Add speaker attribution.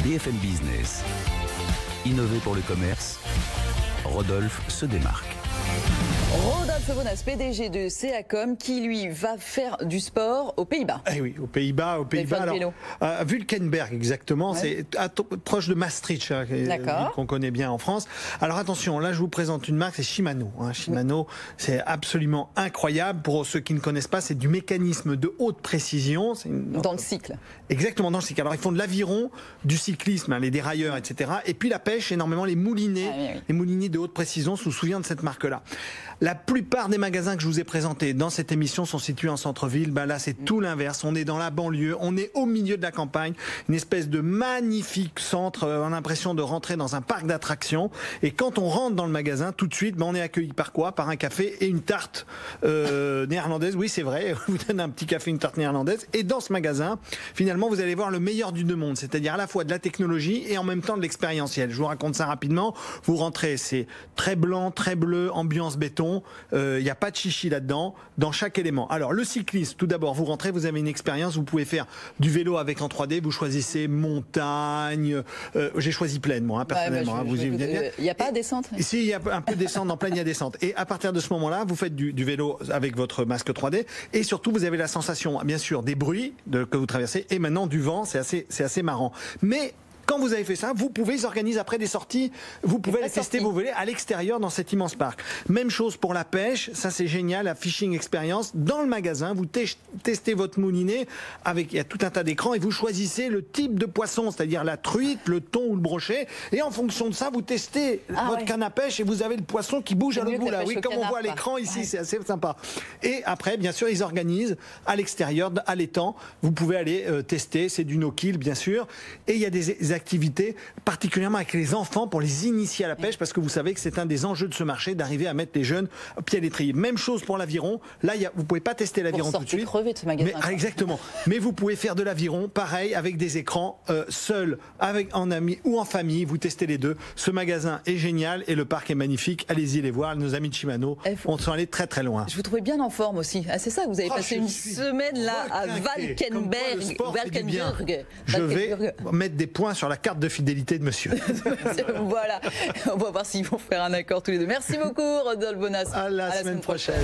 Speaker 1: BFM Business. Innover pour le commerce, Rodolphe se démarque.
Speaker 2: Rodolphe Bonas, PDG de CACOM, qui lui va faire du sport aux Pays-Bas.
Speaker 3: Eh oui, aux Pays-Bas. Alors, Vulkenberg, exactement, ouais. C'est proche de Maastricht, hein, qu'on connaît bien en France. Alors attention, là je vous présente une marque, c'est Shimano. Hein. Shimano, oui. C'est absolument incroyable. Pour ceux qui ne connaissent pas, c'est du mécanisme de haute précision.
Speaker 2: Dans le cycle.
Speaker 3: Exactement, dans le cycle. Alors ils font de l'aviron, du cyclisme, hein, les dérailleurs, etc. Et puis la pêche, énormément les moulinets, les moulinets de haute précision. On se souvient de cette marque-là. La plupart des magasins que je vous ai présentés dans cette émission sont situés en centre-ville. Ben là, c'est tout l'inverse. On est dans la banlieue, on est au milieu de la campagne, une espèce de magnifique centre. On a l'impression de rentrer dans un parc d'attractions. Et quand on rentre dans le magasin, tout de suite, ben on est accueilli par quoi? Par un café et une tarte néerlandaise. Oui, c'est vrai. Vous donnez un petit café, une tarte néerlandaise. Et dans ce magasin, finalement, vous allez voir le meilleur du deux mondes, c'est-à-dire à la fois de la technologie et en même temps de l'expérientiel. Je vous raconte ça rapidement. Vous rentrez, c'est très blanc, très bleu, ambiance béton. Il n'y a pas de chichi là-dedans, dans chaque élément. Alors, le cyclisme, tout d'abord, vous rentrez, vous avez une expérience, vous pouvez faire du vélo avec en 3D, vous choisissez montagne, j'ai choisi plaine, moi, hein, personnellement.
Speaker 2: Il n'y a pas descente?
Speaker 3: Ici, il y a un peu descente, en plaine, il y a descente. Et à partir de ce moment-là, vous faites du vélo avec votre masque 3D, et surtout, vous avez la sensation, bien sûr, des bruits que vous traversez, et maintenant du vent, c'est assez marrant. Mais quand vous avez fait ça, vous pouvez, ils organisent après des sorties, vous pouvez aller tester vos volets à l'extérieur dans cet immense parc. Même chose pour la pêche, ça c'est génial, la fishing experience. Dans le magasin, vous testez votre moulinet, il y a tout un tas d'écrans et vous choisissez le type de poisson, c'est-à-dire la truite, le thon ou le brochet. Et en fonction de ça, vous testez votre canne à pêche et vous avez le poisson qui bouge à l'autre bout là. Oui, comme on voit à l'écran ici, c'est assez sympa. Et après, bien sûr, ils organisent à l'extérieur, à l'étang, vous pouvez aller tester, c'est du no-kill bien sûr. Et il y a des activités, particulièrement avec les enfants, pour les initier à la pêche, parce que vous savez que c'est un des enjeux de ce marché, d'arriver à mettre les jeunes au pied à l'étrier. Même chose pour l'aviron. Là, vous pouvez pas tester l'aviron tout de suite.
Speaker 2: Crever de ce magasin.
Speaker 3: Exactement. Mais vous pouvez faire de l'aviron, pareil, avec des écrans, seul, en amis ou en famille. Vous testez les deux. Ce magasin est génial et le parc est magnifique. Allez-y les voir. Nos amis de Shimano, on sont allés très très loin.
Speaker 2: Je vous trouvais bien en forme aussi. Ah, c'est ça, vous avez passé une semaine là à Valkenberg.
Speaker 3: Je vais mettre des points sur la carte de fidélité de monsieur.
Speaker 2: Voilà, on va voir s'ils vont faire un accord tous les deux. Merci beaucoup Rodolphe Bonas.
Speaker 3: À la semaine prochaine.